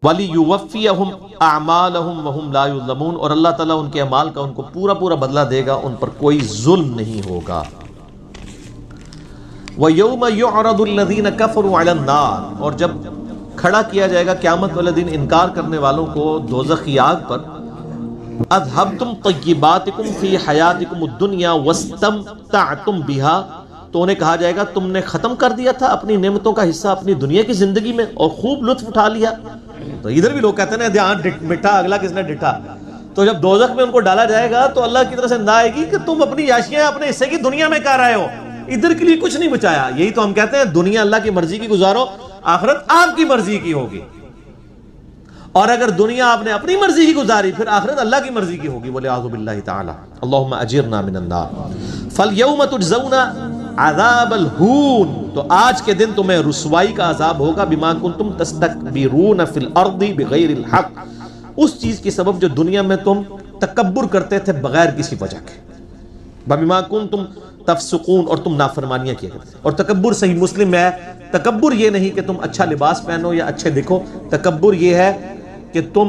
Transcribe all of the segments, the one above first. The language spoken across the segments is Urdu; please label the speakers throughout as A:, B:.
A: وَلِيُوَفِّيَهُمْ أَعْمَالَهُمْ وَهُمْ لَا يُظْلَمُونَ، اور اللہ تعالیٰ ان کے اعمال کا ان کو پورا پورا بدلہ دے گا، ان پر کوئی ظلم نہیں ہوگا۔ وَيَوْمَ يُعْرَضُ الَّذِينَ كَفَرُوا عَلَى النَّارِ، اور جب کھڑا کیا جائے گا قیامت والے دن انکار کرنے والوں کو دوزخ کی آگ پر، اذهبتم طیباتکم فی حیاتکم الدنیا واستمتعتم بها، تو انہیں کہا جائے گا تم نے ختم کر دیا تھا اپنی نعمتوں کا حصہ اپنی دنیا کی زندگی میں اور خوب لطف اٹھا لیا۔ تو ادھر بھی لوگ کہتے ہیں دھیان مٹھا اگلا کس نے ڈٹھا، تو جب دوزخ میں ان کو ڈالا جائے گا تو اللہ کی طرف سے ندا آئے گی کہ تم اپنی یاشیاں اپنے حصے کی دنیا میں کر رہے ہو، ادھر کے لیے کچھ نہیں بچایا۔ یہی تو ہم کہتے ہیں دنیا اللہ کی مرضی کی گزارو، آخرت آپ کی مرضی کی ہوگی، اور اگر دنیا آپ نے اپنی مرضی کی گزاری پھر آخرت اللہ کی مرضی کی ہوگی۔ وَلِعَاذُ بِاللَّهِ تَعَالَى اللہم اجرنا من النار۔ فَالْيَوْمَ تُجْزَوْنَ عَذَابَ الْهُونِ، تو آج کے دن تمہیں رسوائی کا عذاب ہوگا، بِمَا كُنْتُمْ تَسْتَكْبِرُونَ فِي الْأَرْضِ بِغَيْرِ الْحَقِّ، اس چیز کی سبب جو دنیا میں تم تکبر کرتے تھے بغیر کسی وجہ کے، بِمَا كُنْتُمْ تفسقون، اور تم نافرمانیاں کیا کرتے۔ اور تکبر صحیح مسلم میں ہے، تکبر یہ نہیں کہ تم اچھا لباس پہنو یا اچھے دکھو، تکبر یہ ہے کہ تم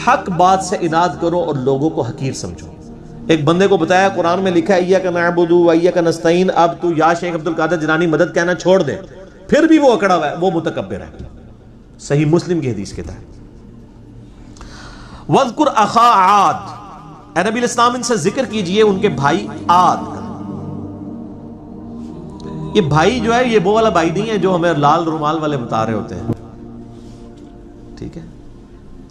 A: حق بات سے اناد کرو اور لوگوں کو حقیر سمجھو۔ ایک بندے کو بتایا قرآن میں لکھا ہے ایاک نعبد و ایاک نستعین، اب تو یا شیخ عبد القادر جیلانی مدد کہنا چھوڑ دے، پھر بھی وہ اکڑا ہوا ہے، وہ متکبر ہے۔ صحیح مسلم کی حدیث کے تحت وَاذْكُرْ أَخَا عَاد، اے نبی علیہ السلام ان سے ذکر کیجئے ان کے بھائی عاد کا۔ یہ بھائی جو ہے یہ وہ والا بھائی نہیں ہے جو ہمیں لال رومال والے بتا رہے ہوتے ہیں، ٹھیک ہے؟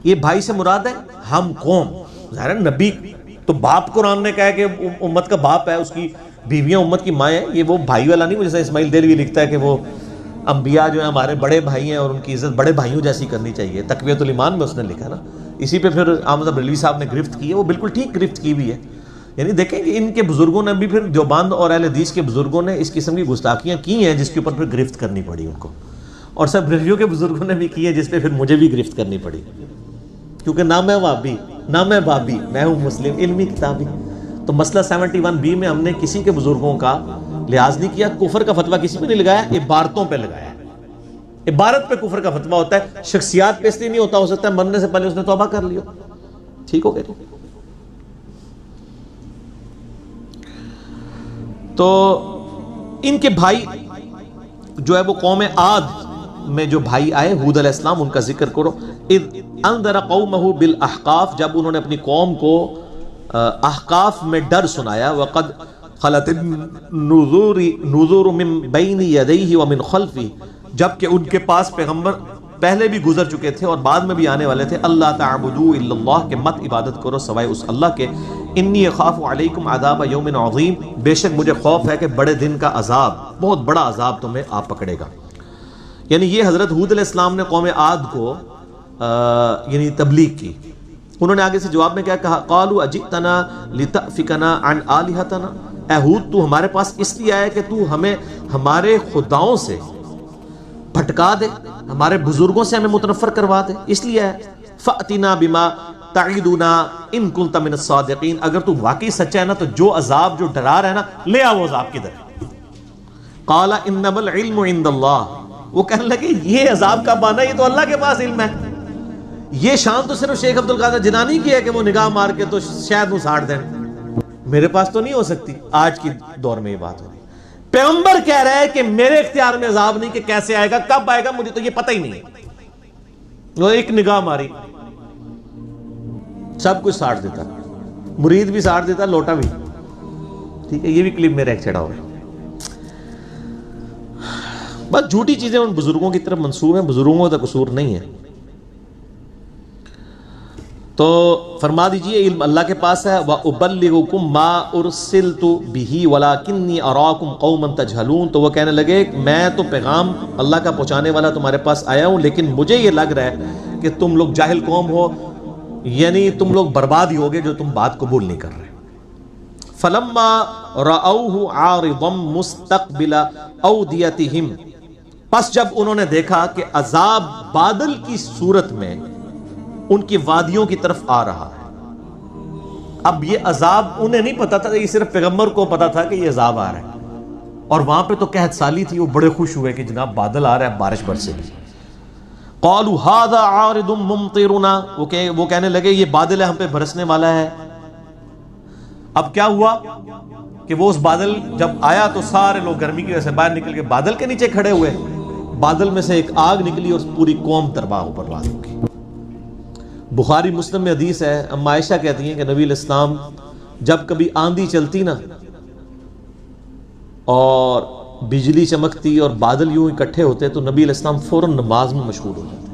A: یہ بھائی سے مراد ہے ہم قوم، ظاہر نبی تو باپ، قرآن نے کہا ہے کہ امت کا باپ ہے، اس کی بیویاں امت کی ماں ہیں، یہ وہ بھائی والا نہیں، جیسے اسماعیل دہلوی لکھتا ہے کہ وہ انبیاء جو ہیں ہمارے بڑے بھائی ہیں اور ان کی عزت بڑے بھائیوں جیسی کرنی چاہیے، تقویۃ الایمان میں اس نے لکھا نا، اسی پہ پھر احمد بریلوی صاحب نے گرفت کی ہے، وہ بالکل ٹھیک گرفت کی بھی ہے۔ یعنی دیکھیں کہ ان کے بزرگوں نے بھی پھر دیوبند اور اہل حدیث کے بزرگوں نے اس قسم کی گستاخیاں کی ہیں جس کے اوپر پھر گرفت کرنی پڑی ان کو، اور سب بریلویوں کے بزرگوں نے بھی کی ہے جس پہ پھر مجھے بھی گرفت کرنی پڑی، کیونکہ نہ میں وہابی نہ میں بابی، میں ہوں مسلم علمی کتابی۔ تو مسئلہ 71B میں ہم نے کسی کے بزرگوں کا لحاظ نہیں کیا، کفر کا فتویٰ کسی پہ نہیں لگایا، عبارتوں پہ لگایا ہے۔ عبارت پہ کفر کا فتویٰ ہوتا ہے، شخصیات پہ اس لیے نہیں ہوتا، ہو سکتا ہے مرنے سے پہلے اس نے توبہ کر لیا، ٹھیک ہو گیا۔ تو ان کے بھائی جو ہے وہ قوم عاد میں جو بھائی آئے ہود علیہ السلام، ان کا ذکر کرو۔ اذ انذر قومہ بالاحقاف، جب انہوں نے اپنی قوم کو احقاف میں ڈر سنایا، وقد خلت النذور من بین یدیہ ومن خلفہ، جبکہ ان کے پاس پیغمبر پہلے بھی گزر چکے تھے اور بعد میں بھی آنے والے تھے، اللہ تعبدوا الا اللہ، کہ مت عبادت کرو سوائے اس اللہ کے، انی اخاف علیکم عذاب یوم عظیم، بے شک مجھے خوف ہے کہ بڑے دن کا عذاب، بہت بڑا عذاب تمہیں آ پکڑے گا۔ یعنی یہ حضرت ہود علیہ السلام نے قوم عاد کو یعنی تبلیغ کی۔ انہوں نے آگے سے جواب میں کیا کہا، قالوا اجئتنا لتأفکنا عن آلہتنا، اے ہود تو ہمارے پاس اس لیے آیا کہ تو ہمیں ہمارے خداؤں سے بھٹکا دے، ہمارے بزرگوں سے ہمیں متنفر کروا دے، اس لیے آیا۔ فأتنا بما تعیدنا ان کنت من الصادقین، اگر تو واقعی سچا ہے نا تو جو عذاب جو ڈرا رہا ہے نا لے آ وہ عذاب کدھر۔ قال انما العلم عند اللہ، وہ کہنے لگے یہ عذاب کا بانا یہ تو اللہ کے پاس علم ہے، یہ شان تو صرف شیخ عبد القادر جیلانی کی ہے کہ وہ نگاہ مار کے تو شاید وہ ساڑ دیں، میرے پاس تو نہیں ہو سکتی۔ آج کی دور میں یہ بات ہو رہی ہے، پیغمبر کہہ رہا ہے کہ میرے اختیار میں عذاب نہیں، کہ کیسے آئے گا کب آئے گا مجھے تو یہ پتہ ہی نہیں ہے۔ وہ ایک نگاہ ماری سب کچھ ساڑ دیتا، مرید بھی ساڑ دیتا، لوٹا بھی، ٹھیک ہے۔ یہ بھی کلپ میرا ایک چڑھا ہوا ہے، بس جھوٹی چیزیں ان بزرگوں کی طرف منسوب ہیں، بزرگوں کا قصور نہیں ہے۔ تو فرما دیجئے علم اللہ کے پاس ہے، وَأُبَلِّغُكُم مَّا أُرْسِلْتُ بِهِ وَلَٰكِنِّي أَرَاكُمْ قَوْمًا تَجْهَلُونَ، تو وہ کہنے لگے میں تو پیغام اللہ کا پہنچانے والا تمہارے پاس آیا ہوں، لیکن مجھے یہ لگ رہا ہے کہ تم لوگ جاہل قوم ہو، یعنی تم لوگ برباد ہی ہوگے جو تم بات قبول نہیں کر رہے۔ فَلَمَّا رَأَوْهُ عَارِضًا مُسْتَقْبِلَ أَوْدِيَتِهِمْ، پس جب انہوں نے دیکھا کہ عذاب بادل کی صورت میں ان کی وادیوں کی طرف آ رہا ہے، اب یہ عذاب انہیں نہیں پتا تھا، یہ صرف پیغمبر کو پتا تھا کہ یہ عذاب آ رہا ہے، اور وہاں پہ تو قحط سالی تھی، وہ بڑے خوش ہوئے کہ جناب بادل آ رہا ہے، بارش برسے گی۔ قالوا هذا عارض ممطرنا، وہ کہنے لگے یہ بادل ہے ہم پہ برسنے والا ہے۔ اب کیا ہوا کہ وہ اس بادل جب آیا تو سارے لوگ گرمی کی وجہ سے باہر نکل کے بادل کے نیچے کھڑے ہوئے، بادل میں سے ایک آگ نکلی اور پوری قوم تباہ و برباد ہو گئی۔ بخاری مسلم میں حدیث ہے، اما عائشہ کہتی ہیں کہ نبی علیہ السلام جب کبھی آندھی چلتی نا اور بجلی چمکتی اور بادل یوں اکٹھے ہوتے تو نبی علیہ السلام فوراً نماز میں مشغول ہو جاتے۔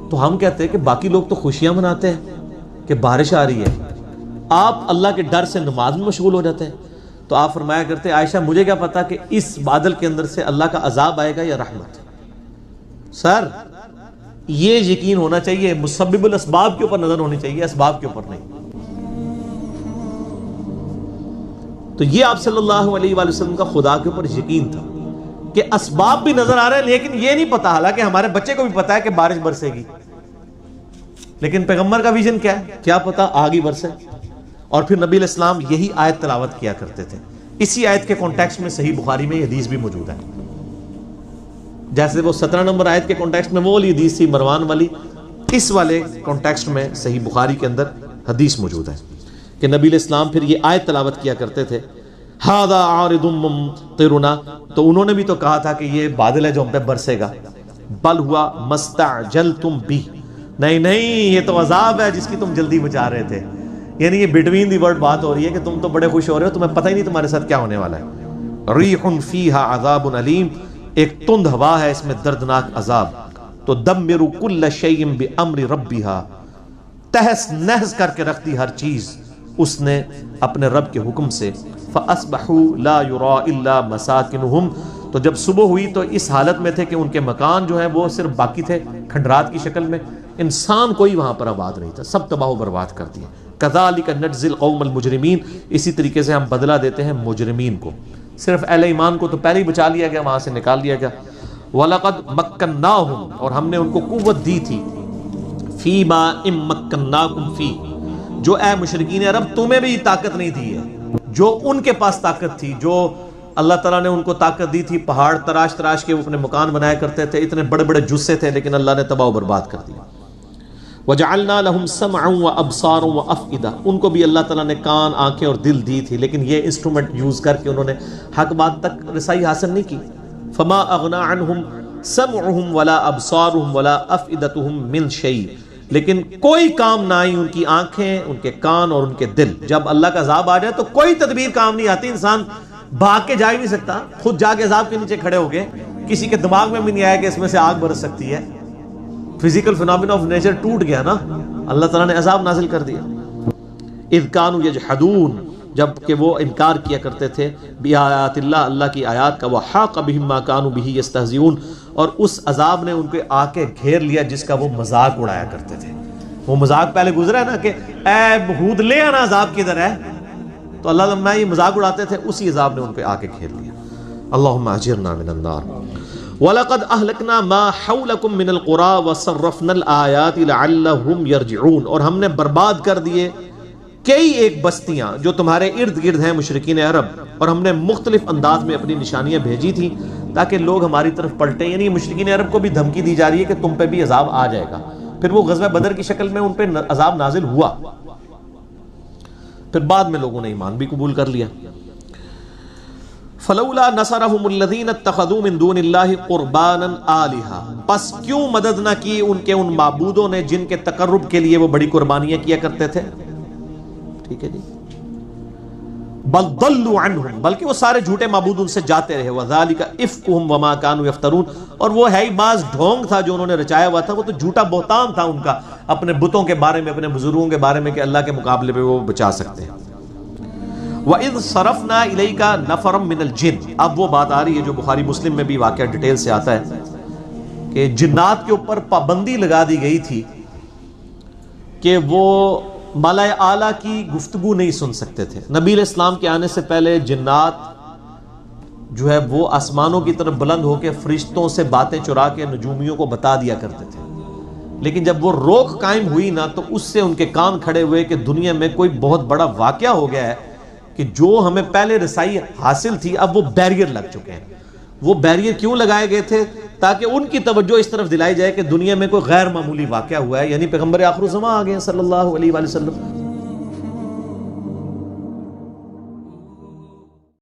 A: تو ہم کہتے ہیں کہ باقی لوگ تو خوشیاں مناتے ہیں کہ بارش آ رہی ہے، آپ اللہ کے ڈر سے نماز میں مشغول ہو جاتے ہیں۔ تو آپ فرمایا کرتے عائشہ مجھے کیا پتا کہ اس بادل کے اندر سے اللہ کا عذاب آئے گا یا رحمت۔ سر یہ یقین ہونا چاہیے، مسبب الاسباب کے اوپر نظر ہونی چاہیے، اسباب کے اوپر نہیں۔ تو یہ آپ صلی اللہ علیہ وآلہ وسلم کا خدا کے اوپر یقین تھا کہ اسباب بھی نظر آ رہے ہیں لیکن یہ نہیں پتا، حالانکہ ہمارے بچے کو بھی پتا ہے کہ بارش برسے گی، لیکن پیغمبر کا ویژن کیا ہے؟ کیا پتا آگے برسے۔ اور پھر نبی علیہ السلام یہی آیت تلاوت کیا کرتے تھے۔ اسی آیت کے کانٹیکسٹ میں صحیح بخاری میں یہ حدیث بھی موجود ہے، جیسے وہ 17 نمبر آیت کے کانٹیکسٹ میں وہ والی حدیث تھی مروان والی، اس والے کانٹیکسٹ میں صحیح بخاری کے اندر حدیث موجود ہے کہ نبی علیہ السلام پھر یہ آیت تلاوت کیا کرتے تھے، ھذا عارض ممطرنا، تو انہوں نے بھی تو کہا تھا کہ یہ بادل ہے جو ہم پہ برسے گا، بل ہوا مستعجلتم بھی، نہیں یہ تو عذاب ہے جس کی تم جلدی مچا رہے تھے۔ یعنی یہ بٹوین دی ورڈ بات ہو رہی ہے کہ تم تو بڑے خوش ہو رہے ہو، تمہیں پتہ ہی نہیں تمہارے ساتھ کیا ہونے والا ہے۔ ریح فیہا عذاب علیم، ایک تند ہوا ہے اس میں دردناک عذاب، تو دمر کل شیء بامر ربھا، تہس نہس کر کے رکھ دی ہر چیز اس نے اپنے رب کے حکم سے۔ فاصبحوا لا یرا الا مساکنہم، تو جب صبح ہوئی تو اس حالت میں تھے کہ ان کے مکان جو ہیں وہ صرف باقی تھے کھنڈرات کی شکل میں، انسان کوئی وہاں پر آباد نہیں تھا، سب تباہ و برباد کر دیا۔ کذالک نجزی القوم المجرمین، اسی طریقے سے ہم بدلہ دیتے ہیں مجرمین کو۔ صرف اہل ایمان کو تو پہلے ہی بچا لیا گیا، وہاں سے نکال لیا گیا۔ وَلَقَدْ مَكَّنَّاهُمْ، اور ہم نے ان کو قوت دی تھی، فِي مَا إِن مَّكَّنَّاكُمْ فِي، جو اے مشرکین عرب تمہیں بھی طاقت نہیں دی ہے جو ان کے پاس طاقت تھی، جو اللہ تعالیٰ نے ان کو طاقت دی تھی، پہاڑ تراش تراش کے وہ اپنے مکان بنایا کرتے تھے، اتنے بڑے بڑے جثے تھے، لیکن اللہ نے تباہ و برباد کر دیا۔ وَجَعَلْنَا لَهُمْ سَمْعًا وَأَبْصَارًا وَأَفْئِدَةً، ان کو بھی اللہ تعالیٰ نے کان، آنکھیں اور دل دی تھی، لیکن یہ انسٹرومنٹ یوز کر کے انہوں نے حق بات تک رسائی حاصل نہیں کی۔ فَمَا أَغْنَى عَنْهُمْ سَمْعُهُمْ وَلَا أَبْصَارُهُمْ وَلَا أَفْئِدَتُهُمْ مِنْ شَيْءٍ، لیکن کوئی کام نہ آئی ان کی آنکھیں، ان کے کان اور ان کے دل۔ جب اللہ کا عذاب آ جائے تو کوئی تدبیر کام نہیں آتی، انسان بھاگ کے جا ہی نہیں سکتا، خود جا کے عذاب کے نیچے کھڑے ہو گئے، کسی کے دماغ میں بھی نہیں آیا کہ اس میں سے آگ برس سکتی ہے۔ فزیکل فینومینا آف نیچر ٹوٹ گیا نا، اللہ تعالیٰ نے عذاب نازل کر دیا۔ اذ کانوا یجحدون، جب کہ وہ انکار کیا کرتے تھے، بآیات اللہ، اللہ کی آیات کا، وحاق بہم ما کانوا بہ یستہزئون، اور اس عذاب نے ان کو آ کے گھیر لیا جس کا وہ مذاق اڑایا کرتے تھے۔ وہ مذاق پہلے گزرا ہے نا کہ اے ہود لے آنا عذاب کدھر ہے، تو اللہ لما یہ مذاق اڑاتے تھے اسی عذاب نے ان کو آ کے گھیر لیا۔ اللہم اجرنا من النار۔ وَلَقَدْ أَهْلَكْنَا مَا حَوْلَكُمْ مِنَ الْقُرَىٰ وَصَرَّفْنَا الْآيَاتِ لَعَلَّهُمْ يَرْجِعُونَ، اور ہم نے برباد کر دیے کئی ایک بستیاں جو تمہارے ارد گرد ہیں مشرکین عرب، اور ہم نے مختلف انداز میں اپنی نشانیاں بھیجی تھیں تاکہ لوگ ہماری طرف پلٹیں۔ یعنی مشرکین عرب کو بھی دھمکی دی جا رہی ہے کہ تم پہ بھی عذاب آ جائے گا۔ پھر وہ غزوہ بدر کی شکل میں ان پہ عذاب نازل ہوا، پھر بعد میں لوگوں نے ایمان بھی قبول کر لیا۔ فلولا نصرهم الذين اتخذوا من دون الله قربانا آلهة، پس کیوں مدد نہ کی ان کے ان معبودوں نے جن کے تقرب کے لیے وہ بڑی قربانیاں کیا کرتے تھے۔ ٹھیک ہے جی، بل ضلوا عنهم، بلکہ وہ سارے جھوٹے معبود ان سے جاتے رہے۔ وذلك افکهم وما كانوا يفترون، اور وہ ہے ہی باز ڈھونگ تھا جو انہوں نے رچایا ہوا تھا، وہ تو جھوٹا بہتان تھا ان کا اپنے بتوں کے بارے میں، اپنے بزرگوں کے بارے میں کہ اللہ کے مقابلے پہ وہ بچا سکتے ہیں۔ وَإِذْ صَرَفْنَا إِلَيْكَ نَفَرًا مِّنَ الْجِنِّ، اب وہ بات آ رہی ہے جو بخاری مسلم میں بھی واقعہ ڈیٹیل سے آتا ہے کہ جنات کے اوپر پابندی لگا دی گئی تھی کہ وہ ملائے اعلیٰ کی گفتگو نہیں سن سکتے تھے۔ نبی علیہ السلام کے آنے سے پہلے جنات جو ہے وہ آسمانوں کی طرف بلند ہو کے فرشتوں سے باتیں چرا کے نجومیوں کو بتا دیا کرتے تھے، لیکن جب وہ روک قائم ہوئی نا تو اس سے ان کے کان کھڑے ہوئے کہ دنیا میں کوئی بہت بڑا واقعہ ہو گیا ہے کہ جو ہمیں پہلے رسائی حاصل تھی اب وہ بیریئر لگ چکے ہیں۔ وہ بیریئر کیوں لگائے گئے تھے؟ تاکہ ان کی توجہ اس طرف دلائی جائے کہ دنیا میں کوئی غیر معمولی واقعہ ہوا ہے، یعنی پیغمبر آخر الزمان آ گئے ہیں صلی اللہ علیہ وآلہ وسلم.